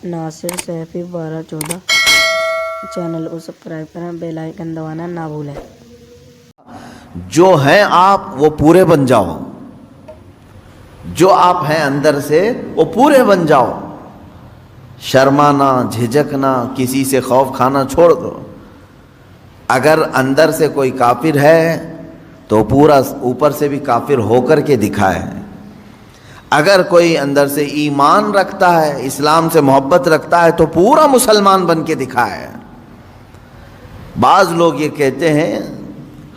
ناصر Saifi 1214 channel کو subscribe کریں، bell icon دبانا نہ بھولیں۔ جو ہیں آپ وہ پورے بن جاؤ، جو آپ ہیں اندر سے وہ پورے بن جاؤ، شرمانا جھجکنا کسی سے خوف کھانا چھوڑ دو۔ اگر اندر سے کوئی کافر ہے تو پورا اوپر سے بھی کافر ہو کر کے دکھائے، اگر کوئی اندر سے ایمان رکھتا ہے، اسلام سے محبت رکھتا ہے تو پورا مسلمان بن کے دکھائے۔ بعض لوگ یہ کہتے ہیں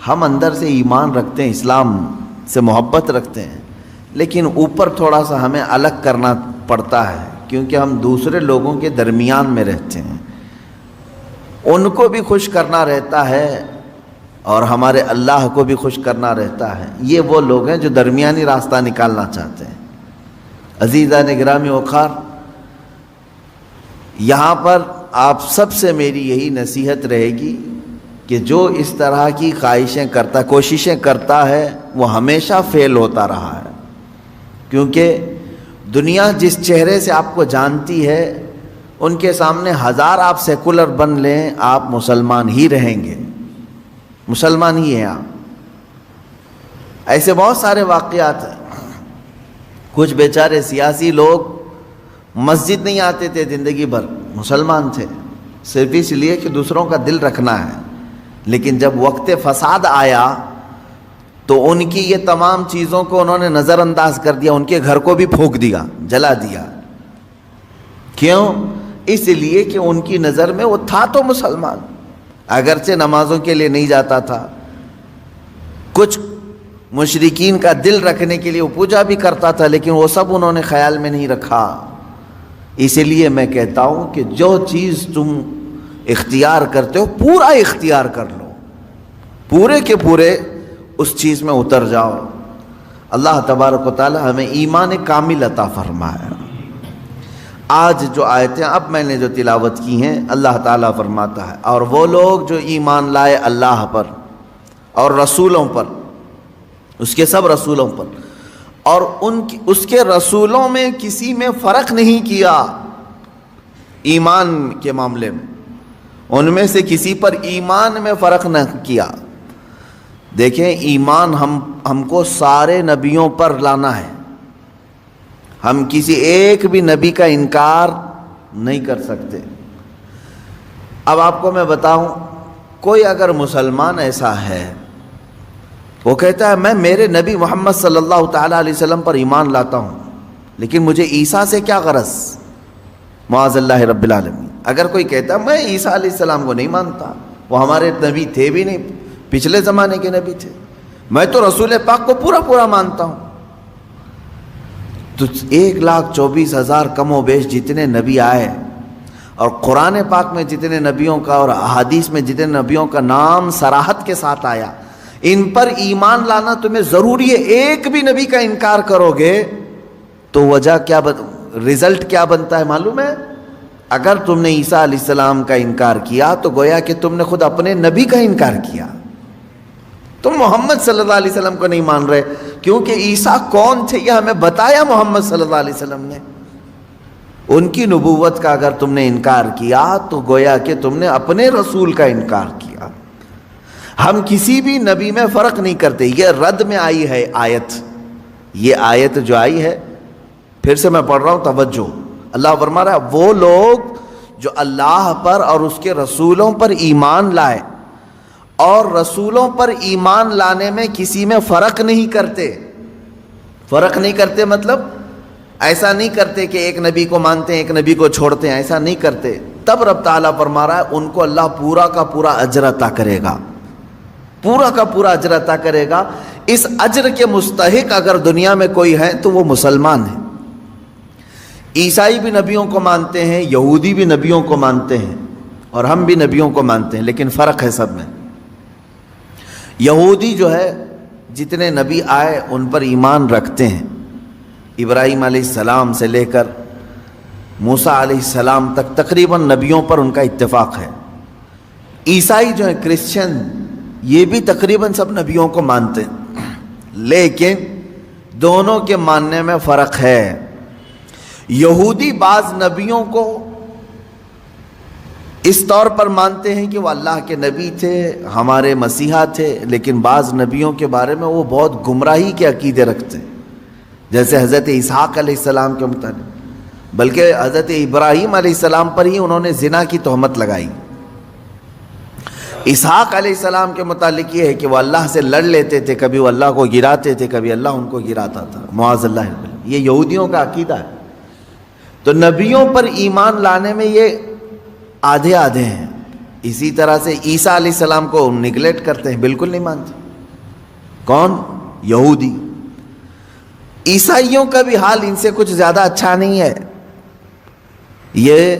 ہم اندر سے ایمان رکھتے ہیں، اسلام سے محبت رکھتے ہیں، لیکن اوپر تھوڑا سا ہمیں الگ کرنا پڑتا ہے، کیونکہ ہم دوسرے لوگوں کے درمیان میں رہتے ہیں، ان کو بھی خوش کرنا رہتا ہے اور ہمارے اللہ کو بھی خوش کرنا رہتا ہے۔ یہ وہ لوگ ہیں جو درمیانی راستہ نکالنا چاہتے ہیں۔ عزیزان گرامی وقار، یہاں پر آپ سب سے میری یہی نصیحت رہے گی کہ جو اس طرح کی خواہشیں کرتا، کوششیں کرتا ہے، وہ ہمیشہ فیل ہوتا رہا ہے، کیونکہ دنیا جس چہرے سے آپ کو جانتی ہے، ان کے سامنے ہزار آپ سیکولر بن لیں، آپ مسلمان ہی رہیں گے، مسلمان ہی ہیں آپ۔ ایسے بہت سارے واقعات ہیں۔ کچھ بیچارے سیاسی لوگ مسجد نہیں آتے تھے زندگی بھر، مسلمان تھے، صرف اس لیے کہ دوسروں کا دل رکھنا ہے، لیکن جب وقت فساد آیا تو ان کی یہ تمام چیزوں کو انہوں نے نظر انداز کر دیا، ان کے گھر کو بھی پھونک دیا، جلا دیا۔ کیوں؟ اس لیے کہ ان کی نظر میں وہ تھا تو مسلمان، اگرچہ نمازوں کے لیے نہیں جاتا تھا، کچھ مشرکین کا دل رکھنے کے لیے وہ پوجا بھی کرتا تھا، لیکن وہ سب انہوں نے خیال میں نہیں رکھا۔ اسی لیے میں کہتا ہوں کہ جو چیز تم اختیار کرتے ہو پورا اختیار کر لو، پورے کے پورے اس چیز میں اتر جاؤ۔ اللہ تبارک و تعالی ہمیں ایمان کامل عطا فرمائے۔ آج جو آیتیں اب میں نے جو تلاوت کی ہیں، اللہ تعالیٰ فرماتا ہے، اور وہ لوگ جو ایمان لائے اللہ پر اور رسولوں پر، اس کے سب رسولوں پر، اور اس کے رسولوں میں کسی میں فرق نہیں کیا ایمان کے معاملے میں، ان میں سے کسی پر ایمان میں فرق نہ کیا۔ دیکھیں، ایمان ہم کو سارے نبیوں پر لانا ہے، ہم کسی ایک بھی نبی کا انکار نہیں کر سکتے۔ اب آپ کو میں بتاؤں، کوئی اگر مسلمان ایسا ہے، وہ کہتا ہے میں میرے نبی محمد صلی اللہ تعالیٰ علیہ وسلم پر ایمان لاتا ہوں، لیکن مجھے عیسیٰ سے کیا غرض، معاذ اللہ رب العالمین۔ اگر کوئی کہتا ہے میں عیسیٰ علیہ السلام کو نہیں مانتا، وہ ہمارے نبی تھے بھی نہیں، پچھلے زمانے کے نبی تھے، میں تو رسول پاک کو پورا مانتا ہوں، تو 1,24,000 کم و بیش جتنے نبی آئے، اور قرآن پاک میں جتنے نبیوں کا اور احادیث میں جتنے نبیوں کا نام صراحت کے ساتھ آیا، ان پر ایمان لانا تمہیں ضروری ہے۔ ایک بھی نبی کا انکار کرو گے تو وجہ کیا رزلٹ کیا بنتا ہے معلوم ہے؟ اگر تم نے عیسیٰ علیہ السلام کا انکار کیا تو گویا کہ تم نے خود اپنے نبی کا انکار کیا، تم محمد صلی اللہ علیہ وسلم کو نہیں مان رہے، کیونکہ عیسیٰ کون تھے یہ ہمیں بتایا محمد صلی اللہ علیہ وسلم نے۔ ان کی نبوت کا اگر تم نے انکار کیا تو گویا کہ تم نے اپنے رسول کا انکار کیا۔ ہم کسی بھی نبی میں فرق نہیں کرتے۔ یہ رد میں آئی ہے آیت، یہ آیت جو آئی ہے، پھر سے میں پڑھ رہا ہوں، توجہ۔ اللہ فرما رہا ہے وہ لوگ جو اللہ پر اور اس کے رسولوں پر ایمان لائے اور رسولوں پر ایمان لانے میں کسی میں فرق نہیں کرتے۔ فرق نہیں کرتے مطلب ایسا نہیں کرتے کہ ایک نبی کو مانتے ہیں ایک نبی کو چھوڑتے ہیں، ایسا نہیں کرتے۔ تب رب تعالیٰ فرما رہا ہے ان کو اللہ پورا کا پورا اجر عطا کرے گا، پورا کا پورا اجر عطا کرے گا۔ اس اجر کے مستحق اگر دنیا میں کوئی ہے تو وہ مسلمان ہے۔ عیسائی بھی نبیوں کو مانتے ہیں، یہودی بھی نبیوں کو مانتے ہیں، اور ہم بھی نبیوں کو مانتے ہیں، لیکن فرق ہے سب میں۔ یہودی جو ہے جتنے نبی آئے ان پر ایمان رکھتے ہیں، ابراہیم علیہ السلام سے لے کر موسیٰ علیہ السلام تک تقریباً نبیوں پر ان کا اتفاق ہے۔ عیسائی جو ہیں کرسچن، یہ بھی تقریباً سب نبیوں کو مانتے ہیں، لیکن دونوں کے ماننے میں فرق ہے۔ یہودی بعض نبیوں کو اس طور پر مانتے ہیں کہ وہ اللہ کے نبی تھے، ہمارے مسیحا تھے، لیکن بعض نبیوں کے بارے میں وہ بہت گمراہی کے عقیدے رکھتے ہیں، جیسے حضرت اسحاق علیہ السلام کے متعلق، بلکہ حضرت ابراہیم علیہ السلام پر ہی انہوں نے زنا کی تہمت لگائی۔ اسحاق علیہ السلام کے متعلق یہ ہے کہ وہ اللہ سے لڑ لیتے تھے، کبھی وہ اللہ کو گراتے تھے، کبھی اللہ ان کو گراتا تھا، معاذ اللہ۔ یہ یہودیوں کا عقیدہ ہے۔ تو نبیوں پر ایمان لانے میں یہ آدھے آدھے ہیں۔ اسی طرح سے عیسیٰ علیہ السلام کو نگلیکٹ کرتے ہیں، بالکل نہیں مانتے۔ کون؟ یہودی۔ عیسائیوں کا بھی حال ان سے کچھ زیادہ اچھا نہیں ہے۔ یہ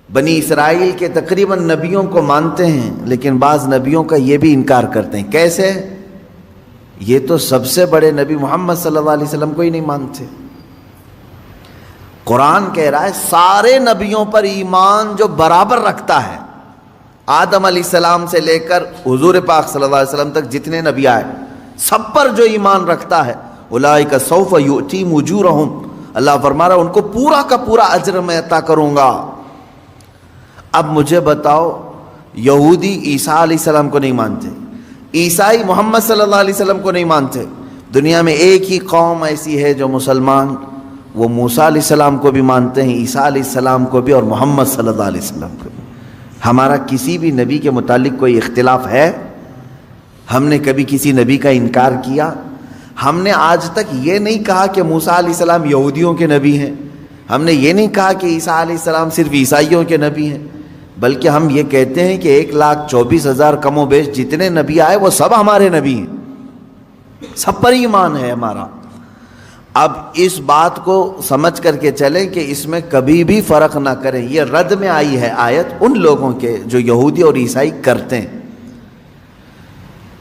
بنی اسرائیل کے تقریباً نبیوں کو مانتے ہیں، لیکن بعض نبیوں کا یہ بھی انکار کرتے ہیں۔ کیسے؟ یہ تو سب سے بڑے نبی محمد صلی اللہ علیہ وسلم کو ہی نہیں مانتے۔ قرآن کہہ رہا ہے سارے نبیوں پر ایمان جو برابر رکھتا ہے، آدم علیہ السلام سے لے کر حضور پاک صلی اللہ علیہ وسلم تک جتنے نبی آئے، سب پر جو ایمان رکھتا ہے، اولئک سوف یؤتیہم اجورہم، اللہ فرما رہا ہے ان کو پورا کا پورا اجر میں عطا کروں گا۔ اب مجھے بتاؤ، یہودی عیسیٰ علیہ السلام کو نہیں مانتے، عیسائی محمد صلی اللہ علیہ وسلم کو نہیں مانتے، دنیا میں ایک ہی قوم ایسی ہے جو مسلمان، وہ موسیٰ علیہ السلام کو بھی مانتے ہیں، عیسیٰ علیہ السلام کو بھی، اور محمد صلی اللہ علیہ وسلم کو بھی۔ ہمارا کسی بھی نبی کے متعلق کوئی اختلاف ہے؟ ہم نے کبھی کسی نبی کا انکار کیا؟ ہم نے آج تک یہ نہیں کہا کہ موسیٰ علیہ السلام یہودیوں کے نبی ہیں، ہم نے یہ نہیں کہا کہ عیسیٰ علیہ السلام صرف عیسائیوں کے نبی ہیں، بلکہ ہم یہ کہتے ہیں کہ 1,24,000 کم و بیش جتنے نبی آئے وہ سب ہمارے نبی ہیں، سب پر ایمان ہے ہمارا۔ اب اس بات کو سمجھ کر کے چلیں کہ اس میں کبھی بھی فرق نہ کریں۔ یہ رد میں آئی ہے آیت ان لوگوں کے جو یہودی اور عیسائی کرتے ہیں۔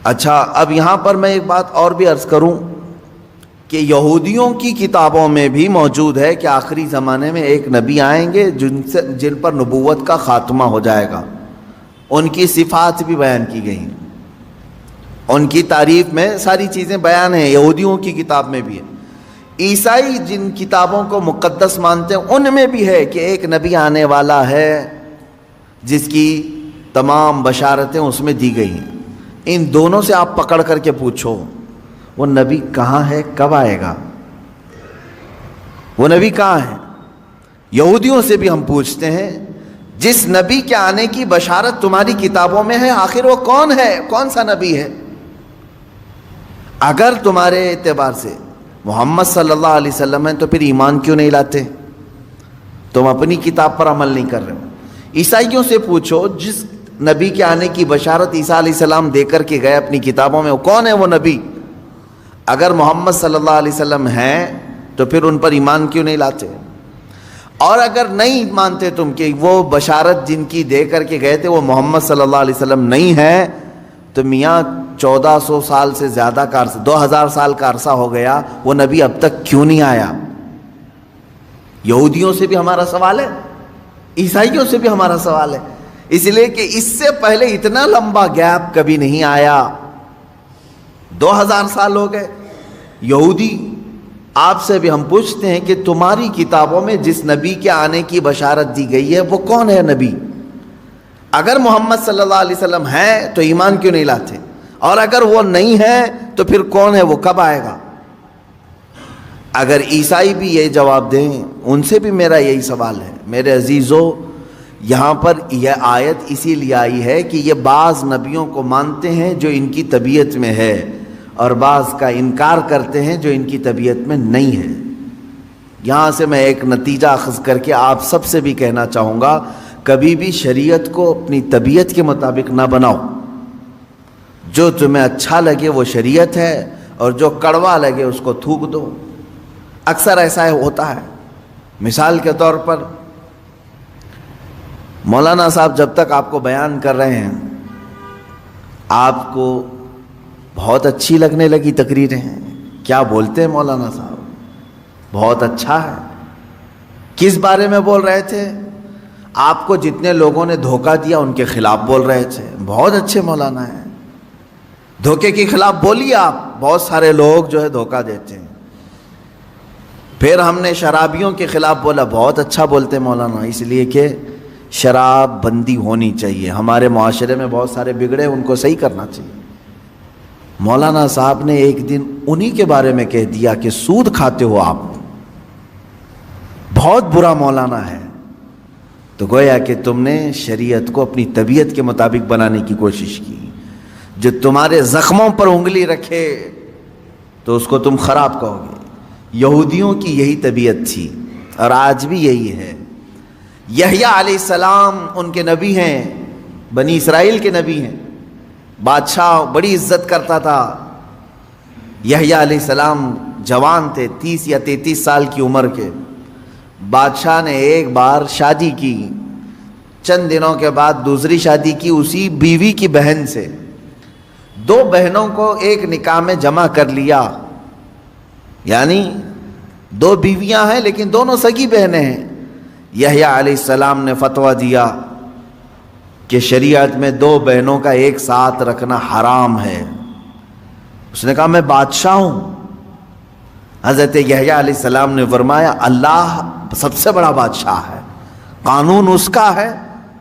اچھا، اب یہاں پر میں ایک بات اور بھی عرض کروں کہ یہودیوں کی کتابوں میں بھی موجود ہے کہ آخری زمانے میں ایک نبی آئیں گے جن پر نبوت کا خاتمہ ہو جائے گا، ان کی صفات بھی بیان کی گئی ہیں، ان کی تعریف میں ساری چیزیں بیان ہیں، یہودیوں کی کتاب میں بھی ہے۔ عیسائی جن کتابوں کو مقدس مانتے ہیں ان میں بھی ہے کہ ایک نبی آنے والا ہے جس کی تمام بشارتیں اس میں دی گئی ہیں۔ ان دونوں سے آپ پکڑ کر کے پوچھو وہ نبی کہاں ہے، کب آئے گا؟ وہ نبی کہاں ہے؟ یہودیوں سے بھی ہم پوچھتے ہیں جس نبی کے آنے کی بشارت تمہاری کتابوں میں ہے، آخر وہ کون ہے، کون سا نبی ہے؟ اگر تمہارے اعتبار سے محمد صلی اللہ علیہ وسلم ہیں تو پھر ایمان کیوں نہیں لاتے؟ تم اپنی کتاب پر عمل نہیں کر رہے ہو۔ عیسائیوں سے پوچھو جس نبی کے آنے کی بشارت عیسیٰ علیہ السلام دے کر کے گئے اپنی کتابوں میں، وہ کون ہے وہ نبی؟ اگر محمد صلی اللہ علیہ وسلم ہیں تو پھر ان پر ایمان کیوں نہیں لاتے؟ اور اگر نہیں مانتے تم کہ وہ بشارت جن کی دے کر کے گئے تھے وہ محمد صلی اللہ علیہ وسلم نہیں ہے، تو میاں 1400 سال سے زیادہ کا عرصہ، 2000 سال کا عرصہ ہو گیا، وہ نبی اب تک کیوں نہیں آیا؟ یہودیوں سے بھی ہمارا سوال ہے، عیسائیوں سے بھی ہمارا سوال ہے، اس لیے کہ اس سے پہلے اتنا لمبا گیپ کبھی نہیں آیا، 2000 سال ہو گئے۔ یہودی آپ سے بھی ہم پوچھتے ہیں کہ تمہاری کتابوں میں جس نبی کے آنے کی بشارت دی گئی ہے وہ کون ہے نبی؟ اگر محمد صلی اللہ علیہ وسلم ہے تو ایمان کیوں نہیں لاتے؟ اور اگر وہ نہیں ہے تو پھر کون ہے، وہ کب آئے گا؟ اگر عیسائی بھی یہ جواب دیں، ان سے بھی میرا یہی سوال ہے۔ میرے عزیزو، یہاں پر یہ آیت اسی لیے آئی ہے کہ یہ بعض نبیوں کو مانتے ہیں جو ان کی طبیعت میں ہے، اور بعض کا انکار کرتے ہیں جو ان کی طبیعت میں نہیں ہے۔ یہاں سے میں ایک نتیجہ اخذ کر کے آپ سب سے بھی کہنا چاہوں گا، کبھی بھی شریعت کو اپنی طبیعت کے مطابق نہ بناؤ۔ جو تمہیں اچھا لگے وہ شریعت ہے، اور جو کڑوا لگے اس کو تھوک دو۔ اکثر ایسا ہوتا ہے۔ مثال کے طور پر مولانا صاحب جب تک آپ کو بیان کر رہے ہیں، آپ کو بہت اچھی لگنے لگی تقریریں ہیں، کیا بولتے ہیں مولانا صاحب، بہت اچھا ہے۔ کس بارے میں بول رہے تھے؟ آپ کو جتنے لوگوں نے دھوکہ دیا ان کے خلاف بول رہے تھے، بہت اچھے مولانا ہیں، دھوکے کے خلاف بولیے آپ، بہت سارے لوگ جو ہے دھوکہ دیتے ہیں۔ پھر ہم نے شرابیوں کے خلاف بولا، بہت اچھا بولتے مولانا، اس لیے کہ شراب بندی ہونی چاہیے. ہمارے معاشرے میں بہت سارے بگڑے، ان کو صحیح کرنا چاہیے. مولانا صاحب نے ایک دن انہی کے بارے میں کہہ دیا کہ سود کھاتے ہو آپ، بہت برا مولانا ہے. تو گویا کہ تم نے شریعت کو اپنی طبیعت کے مطابق بنانے کی کوشش کی. جو تمہارے زخموں پر انگلی رکھے تو اس کو تم خراب کہو گے. یہودیوں کی یہی طبیعت تھی اور آج بھی یہی ہے. یحییٰ علیہ السلام ان کے نبی ہیں، بنی اسرائیل کے نبی ہیں. بادشاہ بڑی عزت کرتا تھا. یحییٰ علیہ السلام جوان تھے، 30 یا 33 سال کی عمر کے. بادشاہ نے ایک بار شادی کی، چند دنوں کے بعد دوسری شادی کی اسی بیوی کی بہن سے. 2 بہنوں کو ایک نکاح میں جمع کر لیا، یعنی 2 بیویاں ہیں لیکن دونوں سگی بہنیں ہیں. یحییٰ علیہ السلام نے فتویٰ دیا کہ شریعت میں 2 بہنوں کا ایک ساتھ رکھنا حرام ہے. اس نے کہا میں بادشاہ ہوں. حضرت یحییٰ علیہ السلام نے فرمایا اللہ سب سے بڑا بادشاہ ہے، قانون اس کا ہے،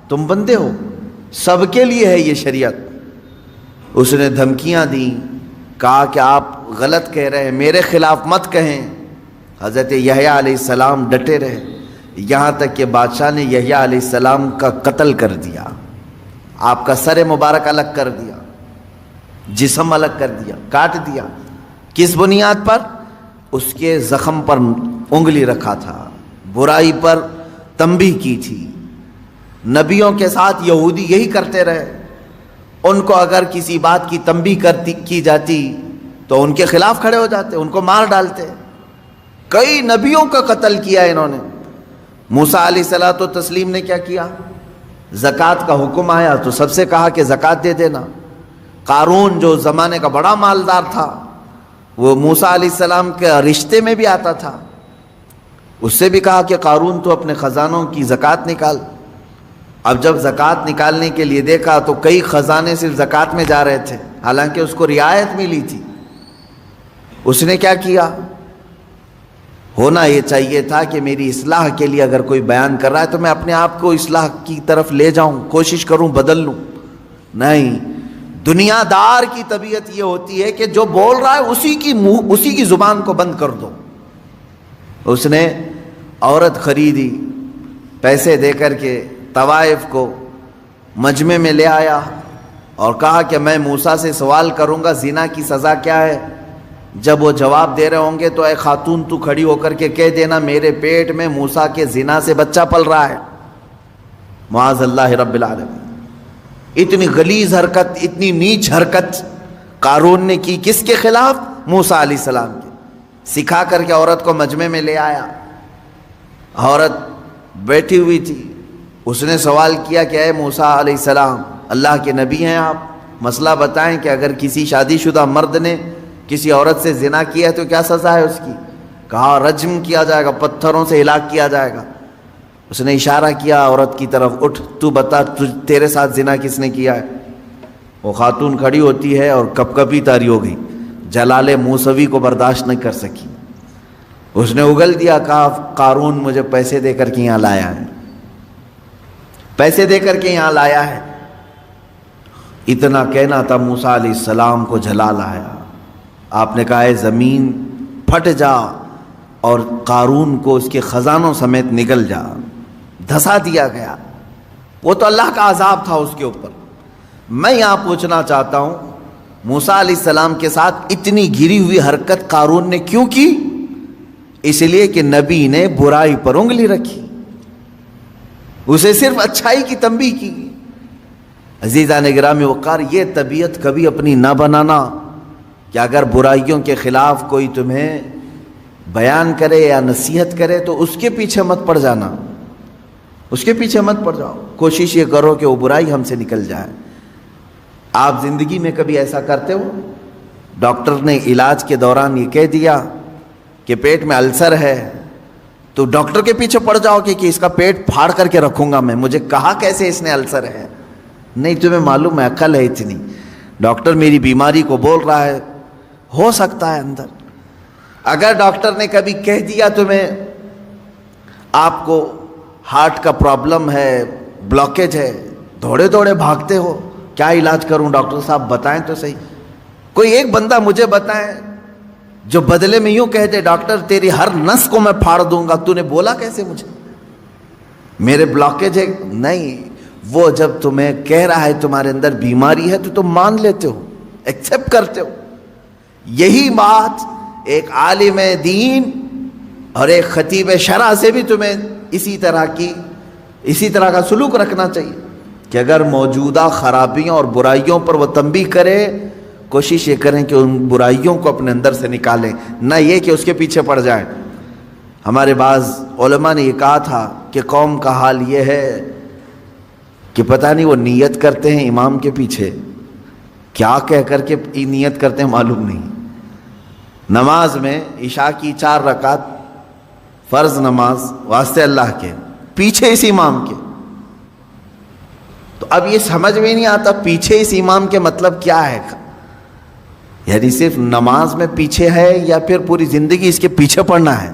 تم بندے ہو، سب کے لیے ہے یہ شریعت. اس نے دھمکیاں دیں، کہا کہ آپ غلط کہہ رہے ہیں، میرے خلاف مت کہیں. حضرت یحییٰ علیہ السلام ڈٹے رہے، یہاں تک کہ بادشاہ نے یحییٰ علیہ السلام کا قتل کر دیا. آپ کا سر مبارک الگ کر دیا، جسم الگ کر دیا، کاٹ دیا. کس بنیاد پر؟ اس کے زخم پر انگلی رکھا تھا، برائی پر تنبیہ کی تھی. نبیوں کے ساتھ یہودی یہی کرتے رہے. ان کو اگر کسی بات کی تنبیہ کی جاتی تو ان کے خلاف کھڑے ہو جاتے، ان کو مار ڈالتے. کئی نبیوں کا قتل کیا انہوں نے. موسیٰ علیہ الصلوۃ والتسلیم نے کیا کیا؟ زکوٰۃ کا حکم آیا تو سب سے کہا کہ زکوٰۃ دے دینا. قارون جو زمانے کا بڑا مالدار تھا، وہ موسیٰ علیہ السلام کے رشتے میں بھی آتا تھا، اس سے بھی کہا کہ قارون تو اپنے خزانوں کی زکوٰۃ نکال. اب جب زکوٰۃ نکالنے کے لیے دیکھا تو کئی خزانے صرف زکوٰۃ میں جا رہے تھے، حالانکہ اس کو رعایت ملی تھی. اس نے کیا کیا؟ ہونا یہ چاہیے تھا کہ میری اصلاح کے لیے اگر کوئی بیان کر رہا ہے تو میں اپنے آپ کو اصلاح کی طرف لے جاؤں، کوشش کروں بدل لوں. نہیں، دنیا دار کی طبیعت یہ ہوتی ہے کہ جو بول رہا ہے اسی کی زبان کو بند کر دو. اس نے عورت خریدی، پیسے دے کر کے طوائف کو مجمع میں لے آیا اور کہا کہ میں موسیٰ سے سوال کروں گا زنا کی سزا کیا ہے. جب وہ جواب دے رہے ہوں گے تو اے خاتون تو کھڑی ہو کر کے کہہ دینا میرے پیٹ میں موسیٰ کے زنا سے بچہ پل رہا ہے. معاذ اللہ رب العالمین. اتنی غلیظ حرکت، اتنی نیچ حرکت قارون نے کی. کس کے خلاف؟ موسیٰ علیہ السلام کے. سکھا کر کے عورت کو مجمع میں لے آیا. عورت بیٹھی ہوئی تھی. اس نے سوال کیا کہ اے موسیٰ علیہ السلام، اللہ کے نبی ہیں آپ، مسئلہ بتائیں کہ اگر کسی شادی شدہ مرد نے کسی عورت سے زنا کیا ہے تو کیا سزا ہے اس کی؟ کہا رجم کیا جائے گا، پتھروں سے ہلاک کیا جائے گا. اس نے اشارہ کیا عورت کی طرف، اٹھ تو بتا تیرے ساتھ زنا کس نے کیا ہے؟ وہ خاتون کھڑی ہوتی ہے اور کپ کپی طاری ہو گئی، جلال موسوی کو برداشت نہیں کر سکی. اس نے اگل دیا، کہا قارون مجھے پیسے دے کر کے یہاں لایا ہے، پیسے دے کر کے یہاں لایا ہے. اتنا کہنا تھا موسیٰ علیہ السلام کو جلال آیا. آپ نے کہا اے زمین پھٹ جا اور قارون کو اس کے خزانوں سمیت نگل جا. دھسا دیا گیا. وہ تو اللہ کا عذاب تھا اس کے اوپر. میں یہاں پوچھنا چاہتا ہوں موسیٰ علیہ السلام کے ساتھ اتنی گری ہوئی حرکت قارون نے کیوں کی؟ اس لیے کہ نبی نے برائی پر انگلی رکھی، اسے صرف اچھائی کی تنبیہ کی. عزیزان گرامی وقار، یہ طبیعت کبھی اپنی نہ بنانا کہ اگر برائیوں کے خلاف کوئی تمہیں بیان کرے یا نصیحت کرے تو اس کے پیچھے مت پڑ جانا، اس کے پیچھے مت پڑ جاؤ. کوشش یہ کرو کہ وہ برائی ہم سے نکل جائے. آپ زندگی میں کبھی ایسا کرتے ہو؟ ڈاکٹر نے علاج کے دوران یہ کہہ دیا کہ پیٹ میں السر ہے تو ڈاکٹر کے پیچھے پڑ جاؤ کہ اس کا پیٹ پھاڑ کر کے رکھوں گا میں، مجھے کہا کیسے اس نے السر ہے. نہیں، تمہیں معلوم ہے عقل ہے اتنی. ڈاکٹر میری بیماری کو بول رہا ہے، ہو سکتا ہے اندر. اگر ڈاکٹر نے کبھی کہہ دیا تمہیں آپ کو ہارٹ کا پرابلم ہے، بلاکیج ہے, دوڑے دوڑے بھاگتے ہو, کیا علاج کروں ڈاکٹر صاحب بتائیں تو صحیح. کوئی ایک بندہ مجھے بتائیں جو بدلے میں یوں کہتے ڈاکٹر تیری ہر نس کو میں پھاڑ دوں گا, تو نے بولا کیسے مجھے میرے بلاکیج ہے؟ نہیں, وہ جب تمہیں کہہ رہا ہے تمہارے اندر بیماری ہے تو تم مان لیتے ہو, ایکسیپٹ کرتے ہو. یہی بات ایک عالم دین اور ایک خطیب شرع سے بھی تمہیں اسی طرح کا سلوک رکھنا چاہیے کہ اگر موجودہ خرابیوں اور برائیوں پر وہ تنبیہ کرے, کوشش یہ کریں کہ ان برائیوں کو اپنے اندر سے نکالیں, نہ یہ کہ اس کے پیچھے پڑ جائیں. ہمارے بعض علماء نے یہ کہا تھا کہ قوم کا حال یہ ہے کہ پتہ نہیں وہ نیت کرتے ہیں امام کے پیچھے, کیا کہہ کر کے نیت کرتے ہیں معلوم نہیں. نماز میں عشاء کی 4 رکعت فرض نماز واسطے اللہ کے, پیچھے اس امام کے. تو اب یہ سمجھ میں نہیں آتا پیچھے اس امام کے مطلب کیا ہے, یعنی صرف نماز میں پیچھے ہے یا پھر پوری زندگی اس کے پیچھے پڑنا ہے.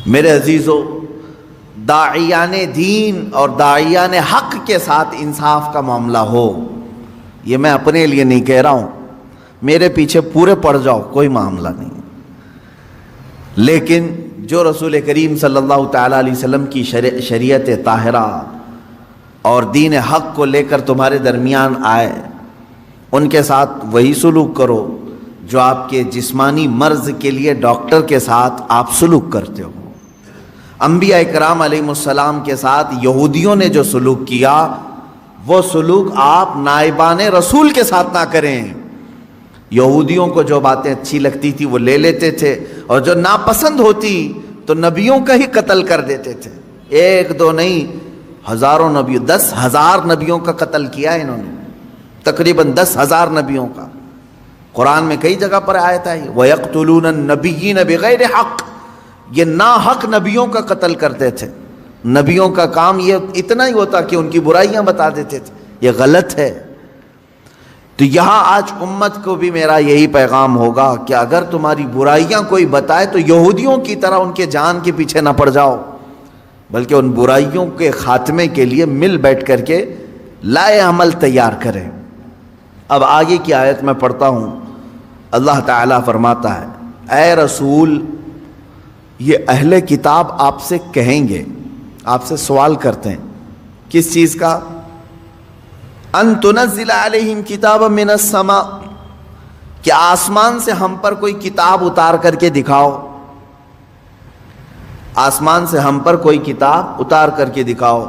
میرے عزیزو, داعیان دین اور داعیان حق کے ساتھ انصاف کا معاملہ ہو, یہ میں اپنے لیے نہیں کہہ رہا ہوں, میرے پیچھے پورے پڑ جاؤ کوئی معاملہ نہیں, لیکن جو رسول کریم صلی اللہ تعالیٰ علیہ وسلم کی شریعت طاہرہ اور دین حق کو لے کر تمہارے درمیان آئے, ان کے ساتھ وہی سلوک کرو جو آپ کے جسمانی مرض کے لیے ڈاکٹر کے ساتھ آپ سلوک کرتے ہو. انبیاء اکرام علیہ السلام کے ساتھ یہودیوں نے جو سلوک کیا وہ سلوک آپ نائبان رسول کے ساتھ نہ کریں. یہودیوں کو جو باتیں اچھی لگتی تھی وہ لے لیتے تھے, اور جو ناپسند ہوتی تو نبیوں کا ہی قتل کر دیتے تھے. 1 2 نہیں, ہزاروں نبیوں, 10,000 نبیوں کا قتل کیا ہے انہوں نے, تقریباً 10,000 نبیوں کا. قرآن میں کئی جگہ پر آیت آئی وَيَقْتُلُونَ النَّبِيِّينَ بِغَيْرِ حَقٍّ, یہ ناحق نبیوں کا قتل کرتے تھے. نبیوں کا کام یہ اتنا ہی ہوتا کہ ان کی برائیاں بتا دیتے تھے, یہ غلط ہے. تو یہاں آج امت کو بھی میرا یہی پیغام ہوگا کہ اگر تمہاری برائیاں کوئی بتائے تو یہودیوں کی طرح ان کے جان کے پیچھے نہ پڑ جاؤ, بلکہ ان برائیوں کے خاتمے کے لیے مل بیٹھ کر کے لائے عمل تیار کریں. اب آگے کی آیت میں پڑھتا ہوں, اللہ تعالیٰ فرماتا ہے اے رسول, یہ اہل کتاب آپ سے کہیں گے, آپ سے سوال کرتے ہیں کس چیز کا, ان تنزل علیہم کتابا من السماء, کہ آسمان سے ہم پر کوئی کتاب اتار کر کے دکھاؤ, آسمان سے ہم پر کوئی کتاب اتار کر کے دکھاؤ.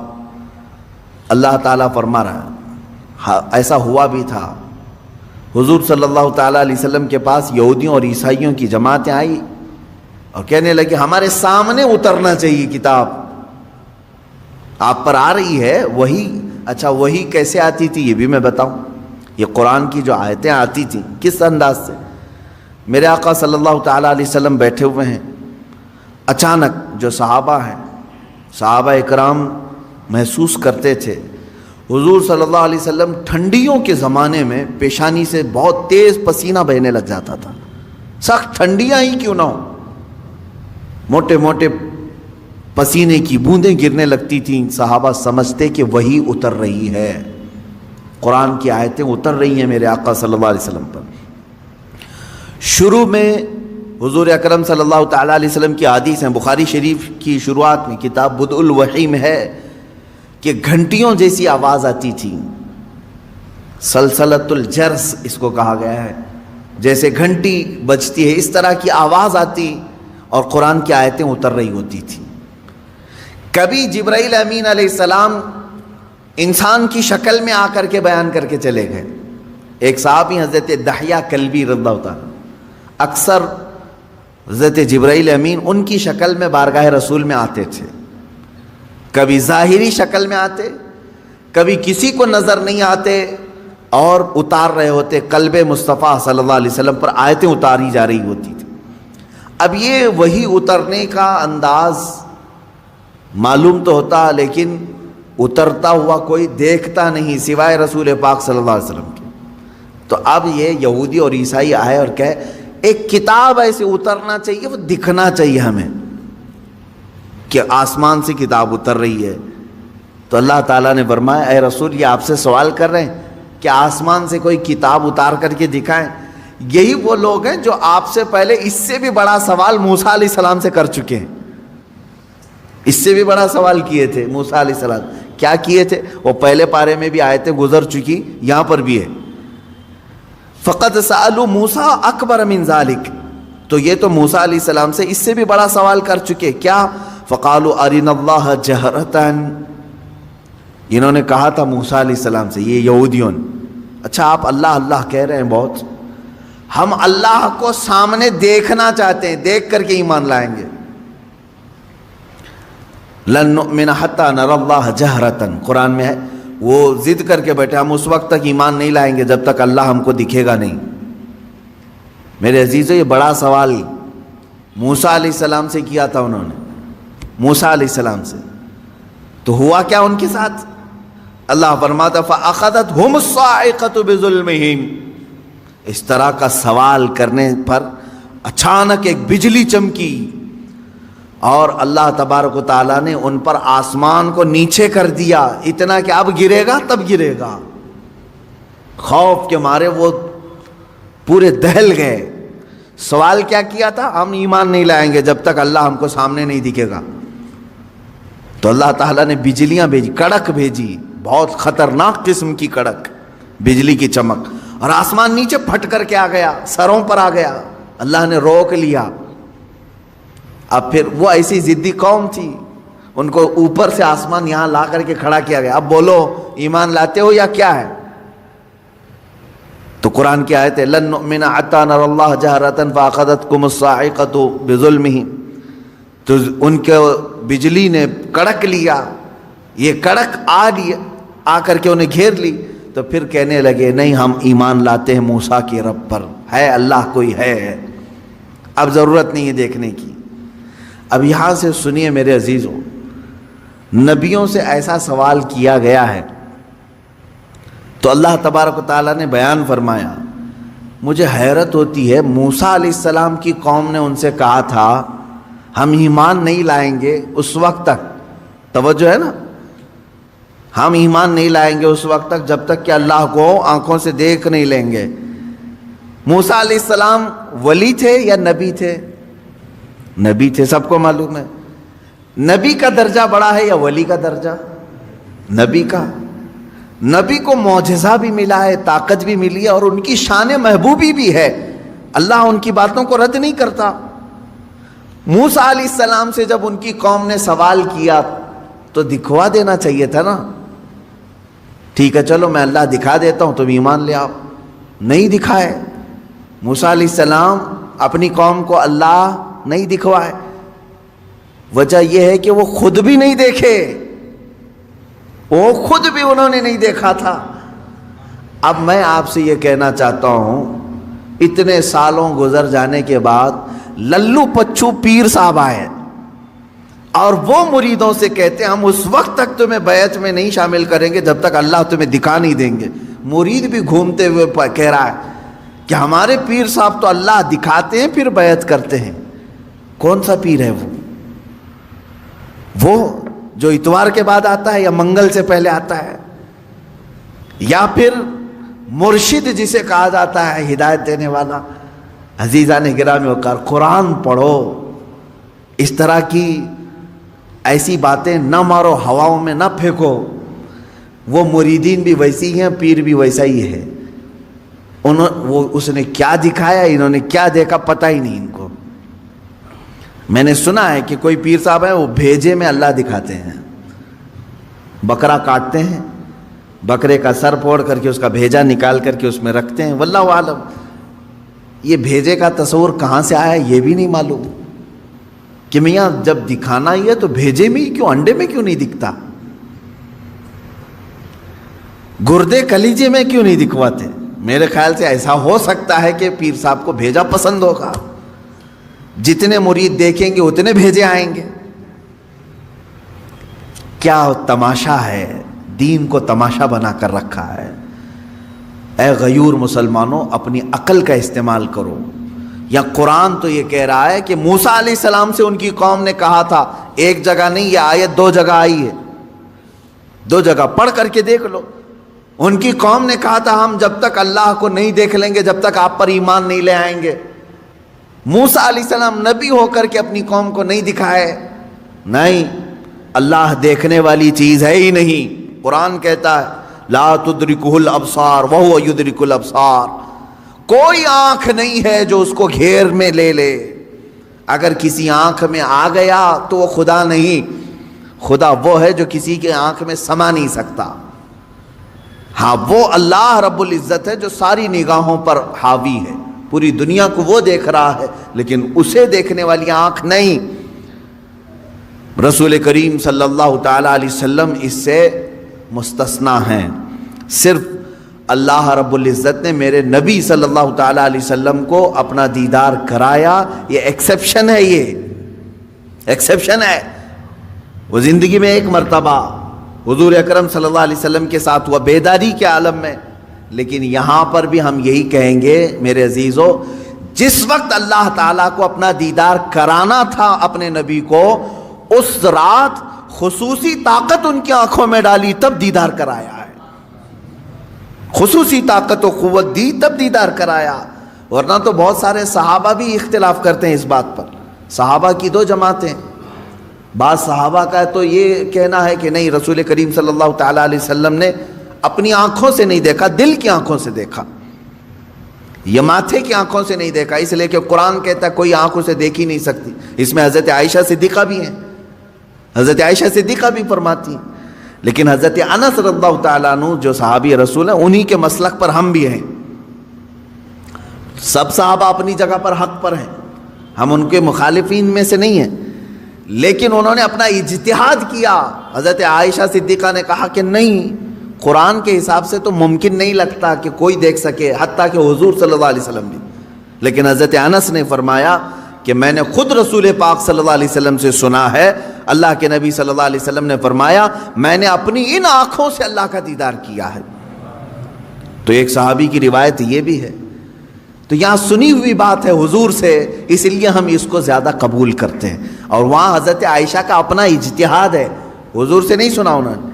اللہ تعالیٰ فرما رہا ہے ایسا ہوا بھی تھا. حضور صلی اللہ تعالیٰ علیہ وسلم کے پاس یہودیوں اور عیسائیوں کی جماعتیں آئی اور کہنے لگے ہمارے سامنے اترنا چاہیے کتاب, آپ پر آ رہی ہے وہی. اچھا وہی کیسے آتی تھی یہ بھی میں بتاؤں. یہ قرآن کی جو آیتیں آتی تھیں کس انداز سے. میرے آقا صلی اللہ تعالیٰ علیہ وسلم بیٹھے ہوئے ہیں, اچانک جو صحابہ ہیں, صحابہ اکرام محسوس کرتے تھے حضور صلی اللہ علیہ وسلم ٹھنڈیوں کے زمانے میں پیشانی سے بہت تیز پسینہ بہنے لگ جاتا تھا, سخت ٹھنڈیاں ہی کیوں نہ ہو, موٹے موٹے پسینے کی بوندیں گرنے لگتی تھیں. صحابہ سمجھتے کہ وہی اتر رہی ہے, قرآن کی آیتیں اتر رہی ہیں میرے آقا صلی اللہ علیہ وسلم پر. شروع میں حضور اکرم صلی اللہ تعالیٰ علیہ وسلم کی حدیث ہیں, بخاری شریف کی شروعات میں کتاب بدء الوحی میں ہے کہ گھنٹیوں جیسی آواز آتی تھی, سلسلۃ الجرس اس کو کہا گیا ہے, جیسے گھنٹی بجتی ہے اس طرح کی آواز آتی اور قرآن کی آیتیں اتر رہی ہوتی تھی. کبھی جبرائیل امین علیہ السلام انسان کی شکل میں آ کر کے بیان کر کے چلے گئے. ایک صحابی حضرت دحیہ کلبی رضی اللہ تعالیٰ, اکثر حضرت جبرائیل امین ان کی شکل میں بارگاہ رسول میں آتے تھے, کبھی ظاہری شکل میں آتے, کبھی کسی کو نظر نہیں آتے اور اتار رہے ہوتے قلب مصطفیٰ صلی اللہ علیہ وسلم پر آیتیں اتاری جا رہی ہوتی تھی. اب یہ وہی اترنے کا انداز معلوم تو ہوتا لیکن اترتا ہوا کوئی دیکھتا نہیں سوائے رسول پاک صلی اللہ علیہ وسلم کے. تو اب یہ یہودی اور عیسائی آئے اور کہے ایک کتاب ایسے اترنا چاہیے, وہ دکھنا چاہیے ہمیں. کہ آسمان سے کتاب اتر رہی ہے. تو اللہ تعالیٰ نے فرمایا اے رسول یہ آپ سے سوال کر رہے ہیں کہ آسمان سے کوئی کتاب اتار کر کے دکھائیں. یہی وہ لوگ ہیں جو آپ سے پہلے اس سے بھی بڑا سوال موسیٰ علیہ السلام سے کر چکے ہیں. اس سے بھی بڑا سوال کیے تھے موسیٰ علیہ السلام. کیا کیے تھے؟ وہ پہلے پارے میں بھی آیتیں گزر چکی، یہاں پر بھی ہے. فقد سألوا موسیٰ اکبر من ذالک، تو یہ تو موسیٰ علیہ السلام سے اس سے بھی بڑا سوال کر چکے. کیا؟ فقالوا ارنا اللہ جہرۃ، انہوں نے کہا تھا موسیٰ علیہ السلام سے، یہ یہودیوں نے، اچھا آپ اللہ اللہ کہہ رہے ہیں بہت، ہم اللہ کو سامنے دیکھنا چاہتے ہیں، دیکھ کر کے ایمان لائیں گے. لن نؤمن حتی نری اللہ جہرۃ، قرآن میں ہے. وہ ضد کر کے بیٹھے ہم اس وقت تک ایمان نہیں لائیں گے جب تک اللہ ہم کو دکھے گا نہیں. میرے عزیزو یہ بڑا سوال موسیٰ علیہ السلام سے کیا تھا انہوں نے، موسیٰ علیہ السلام سے. تو ہوا کیا ان کے ساتھ؟ اللہ فرماتا فَأَخَذَتْهُمُ الصَّاعِقَةُ بِظُلْمِهِمْ، اس طرح کا سوال کرنے پر اچانک ایک بجلی چمکی اور اللہ تبارک و تعالیٰ نے ان پر آسمان کو نیچے کر دیا، اتنا کہ اب گرے گا تب گرے گا. خوف کے مارے وہ پورے دہل گئے. سوال کیا کیا تھا؟ ہم ایمان نہیں لائیں گے جب تک اللہ ہم کو سامنے نہیں دکھے گا. تو اللہ تعالیٰ نے بجلیاں بھیجی، کڑک بھیجی، بہت خطرناک قسم کی کڑک، بجلی کی چمک، اور آسمان نیچے پھٹ کر کے آ گیا، سروں پر آ گیا. اللہ نے روک لیا. اب پھر وہ ایسی ضدی قوم تھی، ان کو اوپر سے آسمان یہاں لا کر کے کھڑا کیا گیا. اب بولو ایمان لاتے ہو یا کیا ہے؟ تو قرآن کی آیت ہے لن نؤمن حتی نری اللہ جہرۃ فأخذتکم الصاعقۃ بظلمہم، تو ان کے بجلی نے کڑک لیا، یہ کڑک آ کر کے انہیں گھیر لی. تو پھر کہنے لگے نہیں ہم ایمان لاتے ہیں موسیٰ کے رب پر، ہے اللہ کوئی ہے، اب ضرورت نہیں ہے دیکھنے کی. اب یہاں سے سنیے میرے عزیزوں، نبیوں سے ایسا سوال کیا گیا ہے تو اللہ تبارک و تعالیٰ نے بیان فرمایا. مجھے حیرت ہوتی ہے، موسیٰ علیہ السلام کی قوم نے ان سے کہا تھا ہم ایمان نہیں لائیں گے اس وقت تک، توجہ ہے نا، ہم ایمان نہیں لائیں گے اس وقت تک جب تک کہ اللہ کو آنکھوں سے دیکھ نہیں لیں گے. موسیٰ علیہ السلام ولی تھے یا نبی تھے؟ نبی تھے، سب کو معلوم ہے. نبی کا درجہ بڑا ہے یا ولی کا درجہ؟ نبی کا. نبی کو معجزہ بھی ملا ہے، طاقت بھی ملی ہے، اور ان کی شان محبوبی بھی ہے. اللہ ان کی باتوں کو رد نہیں کرتا. موسیٰ علیہ السلام سے جب ان کی قوم نے سوال کیا تو دکھوا دینا چاہیے تھا نا، ٹھیک ہے چلو میں اللہ دکھا دیتا ہوں تم ایمان لے آؤ. نہیں دکھائے. موسیٰ علیہ السلام اپنی قوم کو اللہ نہیں دکھوائے. وجہ یہ ہے کہ وہ خود بھی نہیں دیکھے، وہ خود بھی انہوں نے نہیں دیکھا تھا. اب میں آپ سے یہ کہنا چاہتا ہوں، اتنے سالوں گزر جانے کے بعد للو پچھو پیر صاحب آئے اور وہ مریدوں سے کہتے ہیں ہم اس وقت تک تمہیں بیعت میں نہیں شامل کریں گے جب تک اللہ تمہیں دکھا نہیں دیں گے. مرید بھی گھومتے ہوئے کہہ رہا ہے کہ ہمارے پیر صاحب تو اللہ دکھاتے ہیں پھر بیعت کرتے ہیں. کون سا پیر ہے وہ جو اتوار کے بعد آتا ہے یا منگل سے پہلے آتا ہے، یا پھر مرشد جسے کہا جاتا ہے ہدایت دینے والا؟ عزیزان گرامی وقار، قرآن پڑھو، اس طرح کی ایسی باتیں نہ مارو، ہواؤں میں نہ پھینکو. وہ مریدین بھی ویسی ہیں، پیر بھی ویسا ہی ہے. اس نے کیا دکھایا، انہوں نے کیا دیکھا، پتہ ہی نہیں ان کو. میں نے سنا ہے کہ کوئی پیر صاحب ہیں وہ بھیجے میں اللہ دکھاتے ہیں، بکرا کاٹتے ہیں، بکرے کا سر پھوڑ کر کے اس کا بھیجا نکال کر کے اس میں رکھتے ہیں. واللہ عالم، یہ بھیجے کا تصور کہاں سے آیا یہ بھی نہیں معلوم کہ میاں جب دکھانا ہی ہے تو بھیجے میں ہی کیوں، انڈے میں کیوں نہیں دکھتا؟ گردے کلیجے میں کیوں نہیں دکھواتے؟ میرے خیال سے ایسا ہو سکتا ہے کہ پیر صاحب کو بھیجا پسند ہوگا، جتنے مرید دیکھیں گے اتنے بھیجے آئیں گے. کیا تماشا ہے، دین کو تماشا بنا کر رکھا ہے. اے غیور مسلمانوں، اپنی عقل کا استعمال کرو. یا قرآن تو یہ کہہ رہا ہے کہ موسیٰ علیہ السلام سے ان کی قوم نے کہا تھا ایک جگہ نہیں، یہ آیت 2 جگہ آئی ہے، 2 جگہ پڑھ کر کے دیکھ لو۔ ان کی قوم نے کہا تھا ہم جب تک اللہ کو نہیں دیکھ لیں گے جب تک آپ پر ایمان نہیں لے آئیں گے۔ موسیٰ علیہ السلام نبی ہو کر کے اپنی قوم کو نہیں دکھائے، نہیں، اللہ دیکھنے والی چیز ہے ہی نہیں۔ قرآن کہتا ہے لا تدرکہ الابصار وہو یدرک الابصار، کوئی آنکھ نہیں ہے جو اس کو گھیر میں لے لے۔ اگر کسی آنکھ میں آ گیا تو وہ خدا نہیں، خدا وہ ہے جو کسی کے آنکھ میں سما نہیں سکتا۔ ہاں وہ اللہ رب العزت ہے جو ساری نگاہوں پر حاوی ہے، پوری دنیا کو وہ دیکھ رہا ہے، لیکن اسے دیکھنے والی آنکھ نہیں۔ رسول کریم صلی اللہ تعالی علیہ وسلم اس سے مستثنا ہیں۔ صرف اللہ رب العزت نے میرے نبی صلی اللہ تعالی علیہ وسلم کو اپنا دیدار کرایا، یہ ایکسیپشن ہے، یہ ایکسیپشن ہے۔ وہ زندگی میں ایک مرتبہ حضور اکرم صلی اللہ علیہ وسلم کے ساتھ ہوا بیداری کے عالم میں، لیکن یہاں پر بھی ہم یہی کہیں گے میرے عزیزو، جس وقت اللہ تعالیٰ کو اپنا دیدار کرانا تھا اپنے نبی کو، اس رات خصوصی طاقت ان کی آنکھوں میں ڈالی تب دیدار کرایا ہے، خصوصی طاقت و قوت دی تب دیدار کرایا۔ ورنہ تو بہت سارے صحابہ بھی اختلاف کرتے ہیں اس بات پر، صحابہ کی 2 جماعتیں، بعض صحابہ کا تو یہ کہنا ہے کہ نہیں، رسول کریم صلی اللہ تعالیٰ علیہ وسلم نے اپنی آنکھوں سے نہیں دیکھا، دل کی آنکھوں سے دیکھا، یہ ماتھے کی آنکھوں سے نہیں دیکھا، اس لیے کہ قرآن کہتا ہے کوئی آنکھوں سے دیکھ ہی نہیں سکتی۔ اس میں حضرت عائشہ صدیقہ بھی ہیں، حضرت عائشہ صدیقہ بھی فرماتی ہیں، لیکن حضرت انس رضی اللہ تعالیٰ عنہ جو صحابی رسول ہیں انہی کے مسلک پر ہم بھی ہیں۔ سب صحابہ اپنی جگہ پر حق پر ہیں، ہم ان کے مخالفین میں سے نہیں ہیں، لیکن انہوں نے اپنا اجتہاد کیا۔ حضرت عائشہ صدیقہ نے کہا کہ نہیں، قرآن کے حساب سے تو ممکن نہیں لگتا کہ کوئی دیکھ سکے، حتیٰ کہ حضور صلی اللہ علیہ وسلم بھی۔ لیکن حضرت انس نے فرمایا کہ میں نے خود رسول پاک صلی اللہ علیہ وسلم سے سنا ہے، اللہ کے نبی صلی اللہ علیہ وسلم نے فرمایا میں نے اپنی ان آنکھوں سے اللہ کا دیدار کیا ہے۔ تو ایک صحابی کی روایت یہ بھی ہے، تو یہاں سنی ہوئی بات ہے حضور سے، اس لیے ہم اس کو زیادہ قبول کرتے ہیں، اور وہاں حضرت عائشہ کا اپنا اجتہاد ہے، حضور سے نہیں سنا انہوں نے،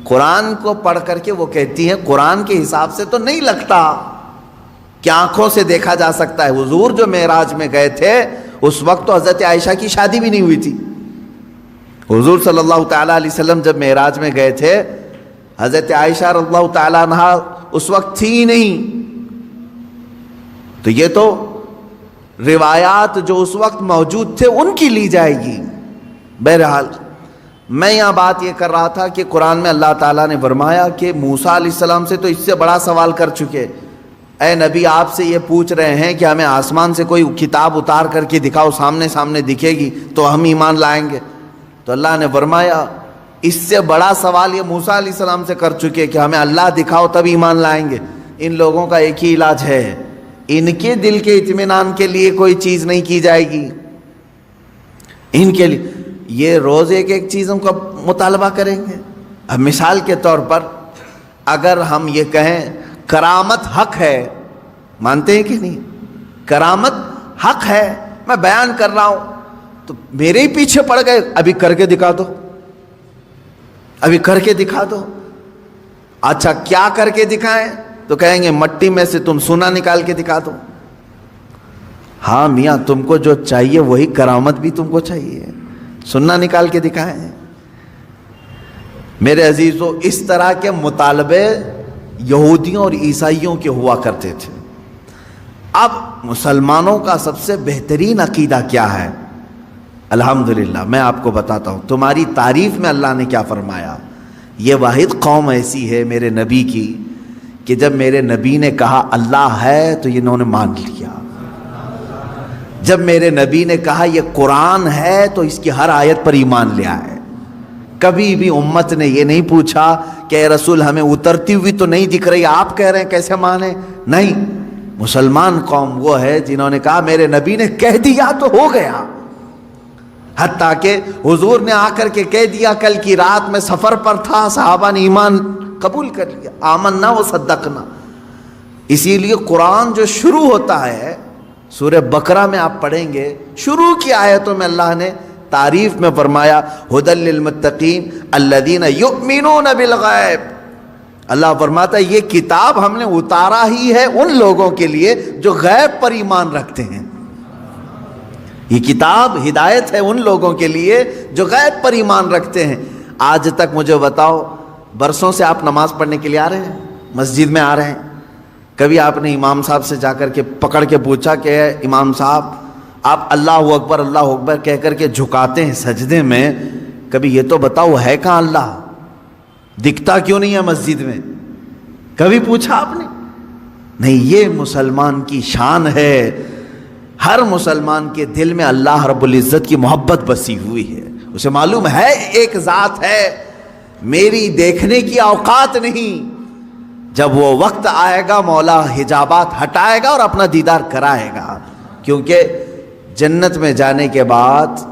قرآن کو پڑھ کر کے وہ کہتی ہیں قرآن کے حساب سے تو نہیں لگتا کہ آنکھوں سے دیکھا جا سکتا ہے۔ حضور جو معراج میں گئے تھے اس وقت تو حضرت عائشہ کی شادی بھی نہیں ہوئی تھی، حضور صلی اللہ تعالیٰ علیہ وسلم جب معراج میں گئے تھے حضرت عائشہ رضی اللہ تعالیٰ عنہ اس وقت تھی ہی نہیں۔ تو یہ تو روایات جو اس وقت موجود تھے ان کی لی جائے گی۔ بہرحال میں یہاں بات یہ کر رہا تھا کہ قرآن میں اللہ تعالیٰ نے فرمایا کہ موسیٰ علیہ السلام سے تو اس سے بڑا سوال کر چکے، اے نبی آپ سے یہ پوچھ رہے ہیں کہ ہمیں آسمان سے کوئی کتاب اتار کر کے دکھاؤ، سامنے سامنے دکھے گی تو ہم ایمان لائیں گے۔ تو اللہ نے فرمایا اس سے بڑا سوال یہ موسیٰ علیہ السلام سے کر چکے کہ ہمیں اللہ دکھاؤ تب ایمان لائیں گے۔ ان لوگوں کا ایک ہی علاج ہے، ان کے دل کے اطمینان کے لیے کوئی چیز نہیں کی جائے گی، ان کے لیے یہ روز ایک ایک چیزوں کا مطالبہ کریں گے۔ اب مثال کے طور پر اگر ہم یہ کہیں کرامت حق ہے، مانتے ہیں کہ نہیں؟ کرامت حق ہے، میں بیان کر رہا ہوں تو میرے ہی پیچھے پڑ گئے، ابھی کر کے دکھا دو، ابھی کر کے دکھا دو۔ اچھا کیا کر کے دکھائیں؟ تو کہیں گے مٹی میں سے تم سونا نکال کے دکھا دو۔ ہاں میاں تم کو جو چاہیے وہی کرامت بھی تم کو چاہیے، سننا نکال کے دکھائیں۔ میرے عزیزو اس طرح کے مطالبے یہودیوں اور عیسائیوں کے ہوا کرتے تھے۔ اب مسلمانوں کا سب سے بہترین عقیدہ کیا ہے؟ الحمدللہ میں آپ کو بتاتا ہوں، تمہاری تعریف میں اللہ نے کیا فرمایا۔ یہ واحد قوم ایسی ہے میرے نبی کی کہ جب میرے نبی نے کہا اللہ ہے تو انہوں نے مان لیا، جب میرے نبی نے کہا یہ قرآن ہے تو اس کی ہر آیت پر ایمان لے آئے۔ کبھی بھی امت نے یہ نہیں پوچھا کہ اے رسول ہمیں اترتی ہوئی تو نہیں دکھ رہی، آپ کہہ رہے ہیں کیسے مانیں؟ نہیں، مسلمان قوم وہ ہے جنہوں نے کہا میرے نبی نے کہہ دیا تو ہو گیا۔ حتیٰ کہ حضور نے آ کر کے کہہ دیا، کل کی رات میں سفر پر تھا، صحابہ نے ایمان قبول کر لیا، آمنا و صدقنا۔ اسی لیے قرآن جو شروع ہوتا ہے، سورہ بقرہ میں آپ پڑھیں گے، شروع کی آیتوں میں اللہ نے تعریف میں فرمایا ھدی للمتقین الذین یؤمنون بالغیب. اللہ فرماتا ہے یہ کتاب ہم نے اتارا ہی ہے ان لوگوں کے لیے جو غیب پر ایمان رکھتے ہیں. یہ کتاب ہدایت ہے ان لوگوں کے لیے جو غیب پر ایمان رکھتے ہیں. آج تک مجھے بتاؤ برسوں سے آپ نماز پڑھنے کے لیے آ رہے ہیں, مسجد میں آ رہے ہیں, کبھی آپ نے امام صاحب سے جا کر کے پکڑ کے پوچھا کہ امام صاحب آپ اللہ اکبر کہہ کر کے جھکاتے ہیں سجدے میں, کبھی یہ تو بتاؤ ہے کہاں اللہ, دکھتا کیوں نہیں ہے مسجد میں؟ کبھی پوچھا آپ نے؟ نہیں. یہ مسلمان کی شان ہے. ہر مسلمان کے دل میں اللہ رب العزت کی محبت بسی ہوئی ہے. اسے معلوم ہے ایک ذات ہے, میری دیکھنے کی اوقات نہیں. جب وہ وقت آئے گا مولا حجابات ہٹائے گا اور اپنا دیدار کرائے گا. کیونکہ جنت میں جانے کے بعد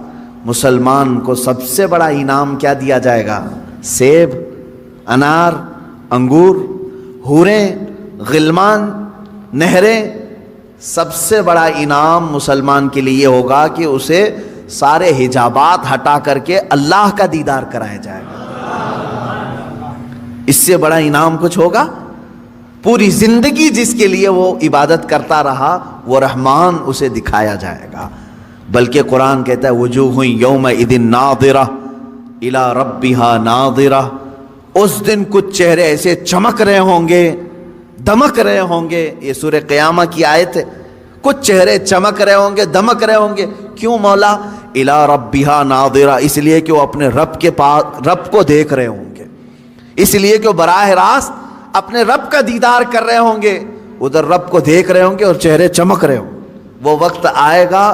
مسلمان کو سب سے بڑا انعام کیا دیا جائے گا؟ سیب, انار, انگور, حوریں, غلمان, نہریں. سب سے بڑا انعام مسلمان کے لیے ہوگا کہ اسے سارے حجابات ہٹا کر کے اللہ کا دیدار کرایا جائے گا. اس سے بڑا انعام کچھ ہوگا؟ پوری زندگی جس کے لیے وہ عبادت کرتا رہا وہ رحمان اسے دکھایا جائے گا. بلکہ قرآن کہتا ہے وجوہ یومئذ ناظرہ الی ربہا ناظرہ. اس دن کچھ چہرے ایسے چمک رہے ہوں گے, دمک رہے ہوں گے. یہ سورہ قیامہ کی آیت ہے. کچھ چہرے چمک رہے ہوں گے, دمک رہے ہوں گے. کیوں مولا؟ الی ربہا ناظرہ, اس لیے کہ وہ اپنے رب کے پاس رب کو دیکھ رہے ہوں گے, اس لیے کہ وہ براہ راست اپنے رب کا دیدار کر رہے ہوں گے. ادھر رب کو دیکھ رہے ہوں گے اور چہرے چمک رہے ہوں گے. وہ وقت آئے گا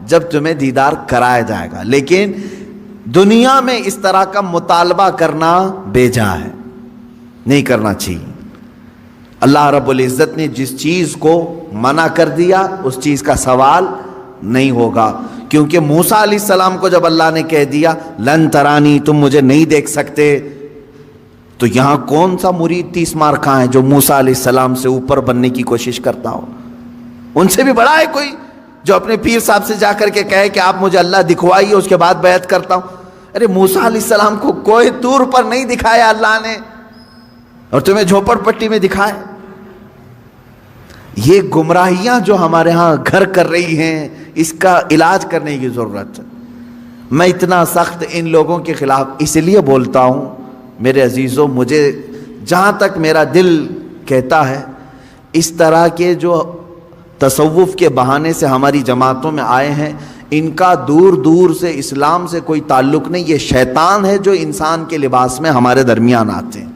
جب تمہیں دیدار کرایا جائے گا. لیکن دنیا میں اس طرح کا مطالبہ کرنا بیجا ہے, نہیں کرنا چاہیے. اللہ رب العزت نے جس چیز کو منع کر دیا اس چیز کا سوال نہیں ہوگا. کیونکہ موسیٰ علیہ السلام کو جب اللہ نے کہہ دیا لن ترانی, تم مجھے نہیں دیکھ سکتے, تو یہاں کون سا مرید 30 مار کھاں ہے جو موسیٰ علیہ السلام سے اوپر بننے کی کوشش کرتا ہو؟ ان سے بھی بڑا ہے کوئی جو اپنے پیر صاحب سے جا کر کے کہے کہ آپ مجھے اللہ دکھوائیے اس کے بعد بیعت کرتا ہوں. ارے موسیٰ علیہ السلام کو کوئی طور پر نہیں دکھایا اللہ نے, اور تمہیں جھوپڑ پٹی میں دکھائے. یہ گمراہیاں جو ہمارے ہاں گھر کر رہی ہیں اس کا علاج کرنے کی ضرورت ہے. میں اتنا سخت ان لوگوں کے خلاف اس لیے بولتا ہوں میرے عزیزوں, مجھے جہاں تک میرا دل کہتا ہے اس طرح کے جو تصوف کے بہانے سے ہماری جماعتوں میں آئے ہیں ان کا دور دور سے اسلام سے کوئی تعلق نہیں. یہ شیطان ہے جو انسان کے لباس میں ہمارے درمیان آتے ہیں.